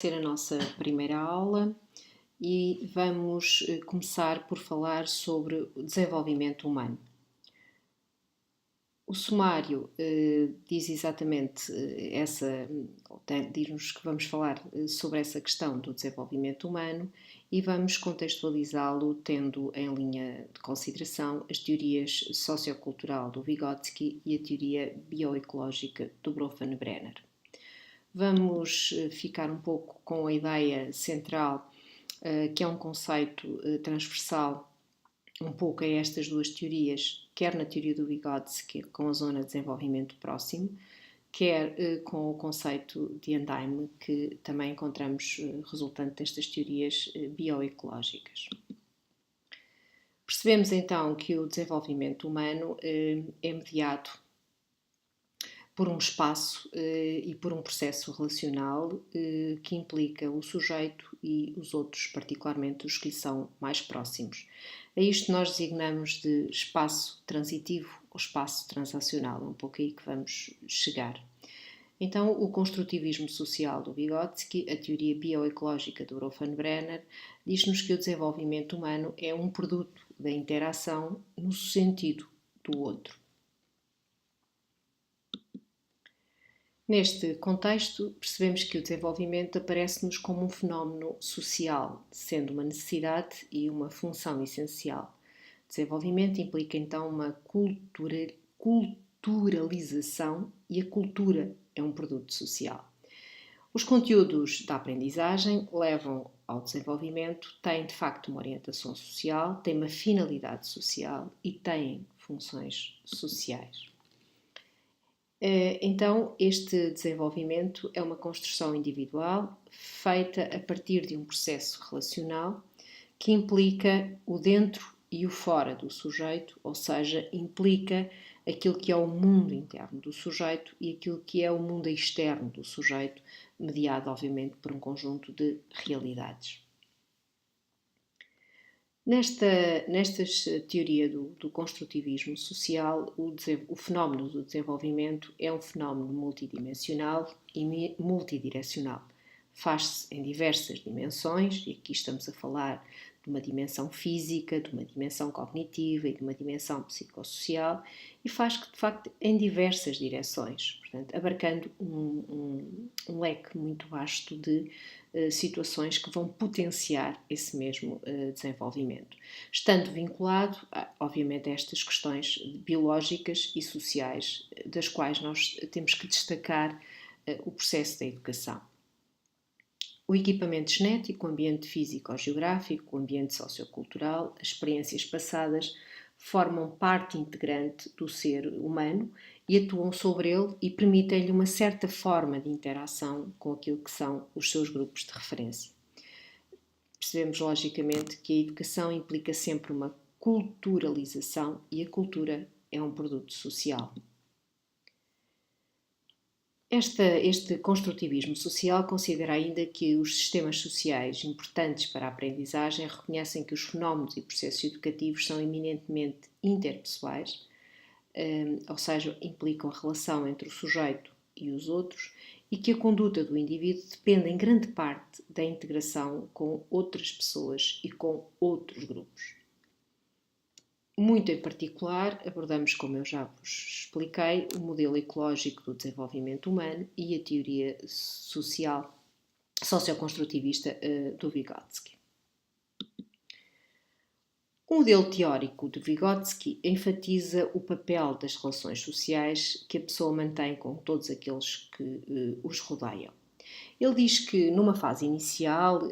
ser a nossa primeira aula e vamos começar por falar sobre o desenvolvimento humano. O sumário diz exatamente diz-nos que vamos falar sobre essa questão do desenvolvimento humano e vamos contextualizá-lo tendo em linha de consideração as teorias sociocultural do Vygotsky e a teoria bioecológica do Bronfenbrenner. Vamos ficar um pouco com a ideia central, que é um conceito transversal um pouco a estas duas teorias, quer na teoria do Vygotsky, com a zona de desenvolvimento próximo, quer com o conceito de andaime, que também encontramos resultante destas teorias bioecológicas. Percebemos então que o desenvolvimento humano é mediado por um espaço e por um processo relacional que implica o sujeito e os outros, particularmente os que lhe são mais próximos. A isto nós designamos de espaço transitivo ou espaço transacional, é um pouco aí que vamos chegar. Então, o construtivismo social do Vygotsky, a teoria bioecológica do Bronfenbrenner, diz-nos que o desenvolvimento humano é um produto da interação no sentido do outro. Neste contexto, percebemos que o desenvolvimento aparece-nos como um fenómeno social, sendo uma necessidade e uma função essencial. Desenvolvimento implica então uma culturalização e a cultura é um produto social. Os conteúdos da aprendizagem levam ao desenvolvimento, têm de facto uma orientação social, têm uma finalidade social e têm funções sociais. Então, este desenvolvimento é uma construção individual feita a partir de um processo relacional que implica o dentro e o fora do sujeito, ou seja, implica aquilo que é o mundo interno do sujeito e aquilo que é o mundo externo do sujeito, mediado, obviamente, por um conjunto de realidades. Nesta teoria do construtivismo social, o fenómeno do desenvolvimento é um fenómeno multidimensional e multidirecional. Faz-se em diversas dimensões, e aqui estamos a falar de uma dimensão física, de uma dimensão cognitiva e de uma dimensão psicossocial, e faz-se de facto em diversas direções, portanto, abarcando um leque muito vasto de situações que vão potenciar esse mesmo desenvolvimento, estando vinculado, obviamente, a estas questões biológicas e sociais, das quais nós temos que destacar o processo da educação. O equipamento genético, o ambiente físico-geográfico, o ambiente sociocultural, as experiências passadas formam parte integrante do ser humano e atuam sobre ele e permitem-lhe uma certa forma de interação com aquilo que são os seus grupos de referência. Percebemos logicamente que a educação implica sempre uma culturalização e a cultura é um produto social. Este construtivismo social considera ainda que os sistemas sociais importantes para a aprendizagem reconhecem que os fenómenos e processos educativos são eminentemente interpessoais, ou seja, implicam a relação entre o sujeito e os outros, e que a conduta do indivíduo depende em grande parte da integração com outras pessoas e com outros grupos. Muito em particular, abordamos, como eu já vos expliquei, o modelo ecológico do desenvolvimento humano e a teoria socioconstrutivista do Vygotsky. O modelo teórico de Vygotsky enfatiza o papel das relações sociais que a pessoa mantém com todos aqueles que os rodeiam. Ele diz que, numa fase inicial,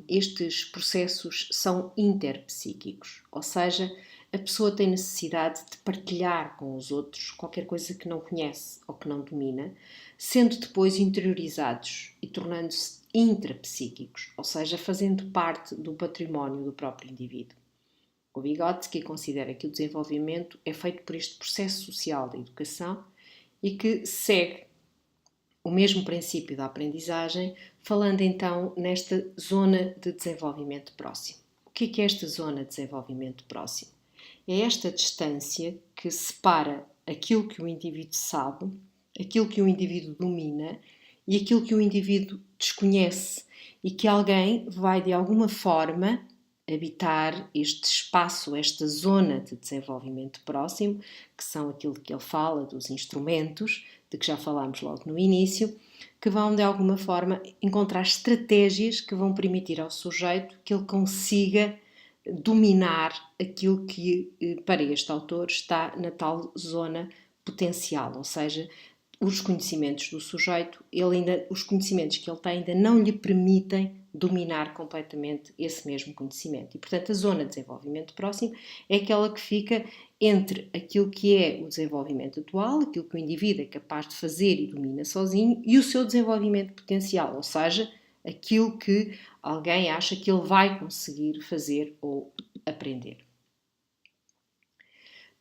estes processos são interpsíquicos, ou seja, a pessoa tem necessidade de partilhar com os outros qualquer coisa que não conhece ou que não domina, sendo depois interiorizados e tornando-se intrapsíquicos, ou seja, fazendo parte do património do próprio indivíduo. O Vygotsky considera que o desenvolvimento é feito por este processo social da educação e que segue o mesmo princípio da aprendizagem, falando então nesta zona de desenvolvimento próximo. O que é esta zona de desenvolvimento próximo? É esta distância que separa aquilo que o indivíduo sabe, aquilo que o indivíduo domina e aquilo que o indivíduo desconhece e que alguém vai de alguma forma habitar este espaço, esta zona de desenvolvimento próximo, que são aquilo que ele fala dos instrumentos, de que já falámos logo no início, que vão de alguma forma encontrar estratégias que vão permitir ao sujeito que ele consiga dominar aquilo que para este autor está na tal zona potencial, ou seja, os conhecimentos do sujeito, os conhecimentos que ele tem ainda não lhe permitem dominar completamente esse mesmo conhecimento. E, portanto, a zona de desenvolvimento próximo é aquela que fica entre aquilo que é o desenvolvimento atual, aquilo que o indivíduo é capaz de fazer e domina sozinho, e o seu desenvolvimento potencial, ou seja, aquilo que alguém acha que ele vai conseguir fazer ou aprender.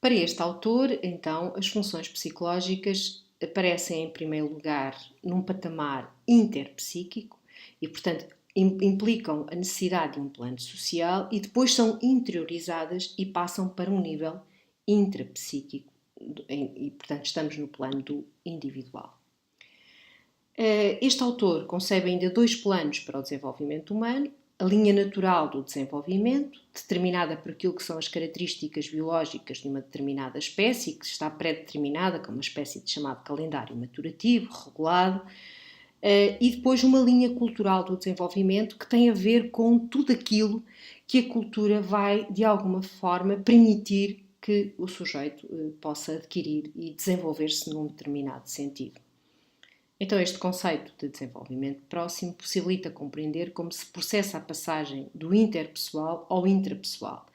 Para este autor, então, as funções psicológicas aparecem em primeiro lugar num patamar interpsíquico e, portanto, implicam a necessidade de um plano social e depois são interiorizadas e passam para um nível intrapsíquico e, portanto, estamos no plano do individual. Este autor concebe ainda 2 planos para o desenvolvimento humano: a linha natural do desenvolvimento, determinada por aquilo que são as características biológicas de uma determinada espécie, que está pré-determinada como uma espécie de chamado calendário maturativo, regulado, e depois uma linha cultural do desenvolvimento que tem a ver com tudo aquilo que a cultura vai, de alguma forma, permitir que o sujeito possa adquirir e desenvolver-se num determinado sentido. Então, este conceito de desenvolvimento próximo possibilita compreender como se processa a passagem do interpessoal ao intrapessoal,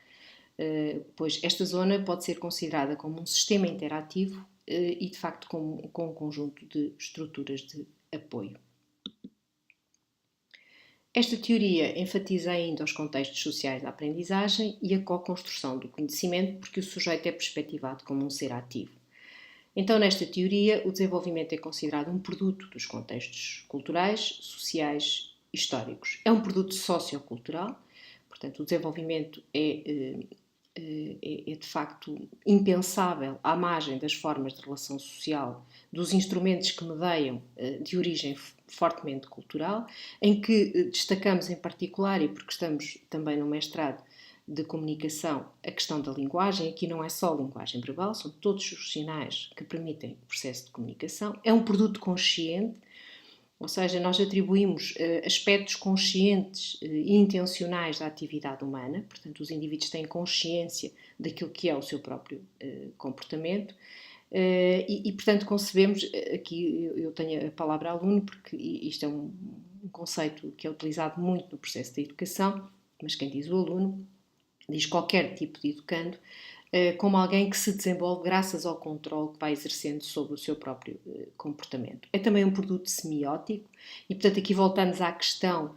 pois esta zona pode ser considerada como um sistema interativo e, de facto, com um conjunto de estruturas de apoio. Esta teoria enfatiza ainda os contextos sociais da aprendizagem e a co-construção do conhecimento, porque o sujeito é perspectivado como um ser ativo. Então, nesta teoria, o desenvolvimento é considerado um produto dos contextos culturais, sociais e históricos. É um produto sociocultural, portanto, o desenvolvimento é de facto impensável à margem das formas de relação social, dos instrumentos que medeiam de origem fortemente cultural, em que destacamos em particular, e porque estamos também no mestrado de comunicação, a questão da linguagem. Aqui não é só linguagem verbal, são todos os sinais que permitem o processo de comunicação. É um produto consciente, ou seja, nós atribuímos aspectos conscientes e intencionais da atividade humana, portanto, os indivíduos têm consciência daquilo que é o seu próprio comportamento. Portanto, concebemos, aqui eu tenho a palavra aluno, porque isto é um conceito que é utilizado muito no processo da educação, mas quem diz o aluno diz qualquer tipo de educando, como alguém que se desenvolve graças ao controle que vai exercendo sobre o seu próprio comportamento. É também um produto semiótico e, portanto, aqui voltamos à questão,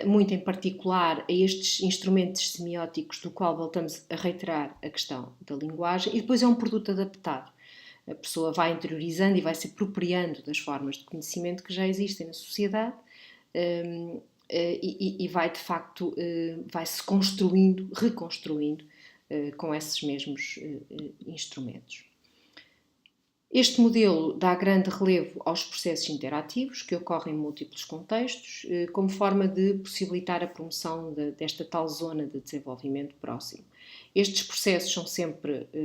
muito em particular, a estes instrumentos semióticos, do qual voltamos a reiterar a questão da linguagem, e depois é um produto adaptado. A pessoa vai interiorizando e vai se apropriando das formas de conhecimento que já existem na sociedade, e vai, de facto, vai-se construindo, reconstruindo com esses mesmos instrumentos. Este modelo dá grande relevo aos processos interativos que ocorrem em múltiplos contextos, como forma de possibilitar a promoção desta tal zona de desenvolvimento próximo. Estes processos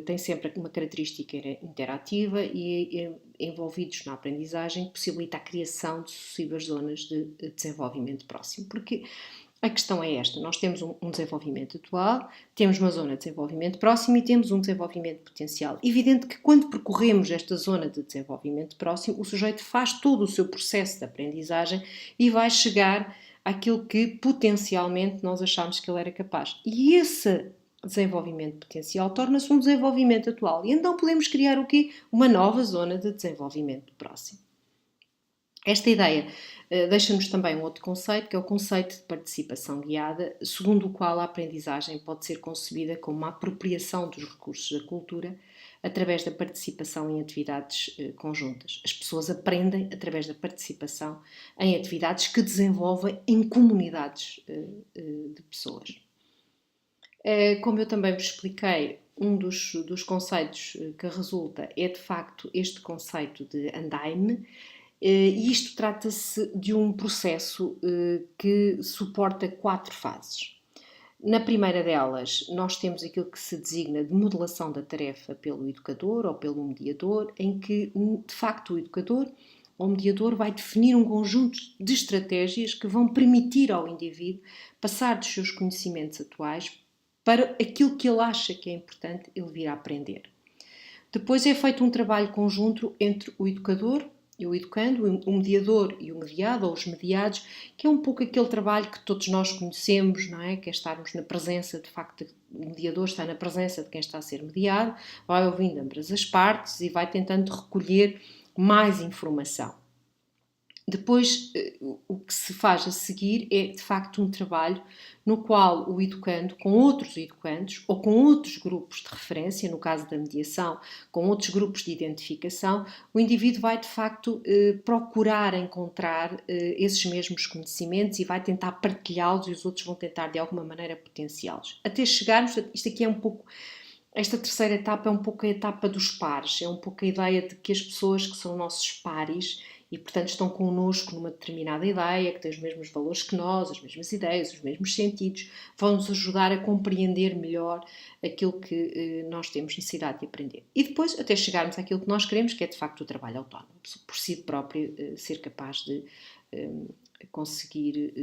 têm sempre uma característica interativa e, envolvidos na aprendizagem, possibilita a criação de sucessivas zonas de desenvolvimento próximo. Porque a questão é esta: nós temos um desenvolvimento atual, temos uma zona de desenvolvimento próximo e temos um desenvolvimento potencial. Evidente que quando percorremos esta zona de desenvolvimento próximo, o sujeito faz todo o seu processo de aprendizagem e vai chegar àquilo que potencialmente nós achamos que ele era capaz. E esse desenvolvimento potencial torna-se um desenvolvimento atual. E então podemos criar o quê? Uma nova zona de desenvolvimento próximo. Esta ideia deixa-nos também um outro conceito, que é o conceito de participação guiada, segundo o qual a aprendizagem pode ser concebida como uma apropriação dos recursos da cultura através da participação em atividades conjuntas. As pessoas aprendem através da participação em atividades que desenvolvem em comunidades de pessoas. Como eu também vos expliquei, um dos conceitos que resulta é, de facto, este conceito de Andaime, E isto trata-se de um processo que suporta 4 fases. Na primeira delas, nós temos aquilo que se designa de modelação da tarefa pelo educador ou pelo mediador, em que, de facto, o educador ou mediador vai definir um conjunto de estratégias que vão permitir ao indivíduo passar dos seus conhecimentos atuais para aquilo que ele acha que é importante ele vir a aprender. Depois é feito um trabalho conjunto entre o educador e o educando, o mediador e o mediado, ou os mediados, que é um pouco aquele trabalho que todos nós conhecemos, não é? Que é estarmos na presença, de facto, o mediador está na presença de quem está a ser mediado, vai ouvindo ambas as partes e vai tentando recolher mais informação. Depois, o que se faz a seguir é, de facto, um trabalho no qual o educando, com outros educandos ou com outros grupos de referência, no caso da mediação, com outros grupos de identificação, o indivíduo vai, de facto, procurar encontrar esses mesmos conhecimentos e vai tentar partilhá-los e os outros vão tentar, de alguma maneira, potenciá-los. Até chegarmos, isto aqui é um pouco... Esta terceira etapa é um pouco a etapa dos pares, é um pouco a ideia de que as pessoas que são nossos pares e, portanto, estão connosco numa determinada ideia, que têm os mesmos valores que nós, as mesmas ideias, os mesmos sentidos, vão-nos ajudar a compreender melhor aquilo que nós temos necessidade de aprender. E depois, até chegarmos àquilo que nós queremos, que é, de facto, o trabalho autónomo, por si próprio ser capaz de conseguir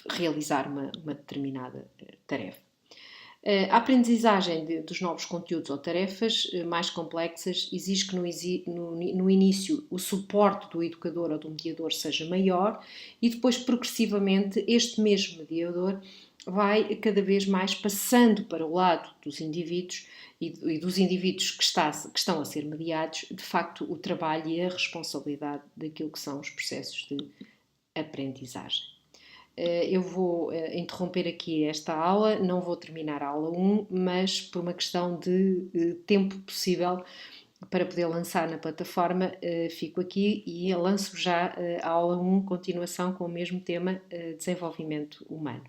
realizar uma determinada tarefa. A aprendizagem dos novos conteúdos ou tarefas mais complexas exige que no início o suporte do educador ou do mediador seja maior e depois progressivamente este mesmo mediador vai cada vez mais passando para o lado dos indivíduos e dos indivíduos que estão a ser mediados, de facto, o trabalho e a responsabilidade daquilo que são os processos de aprendizagem. Eu vou interromper aqui esta aula, não vou terminar a aula 1, mas por uma questão de tempo possível para poder lançar na plataforma, fico aqui e lanço já a aula 1, continuação com o mesmo tema, desenvolvimento humano.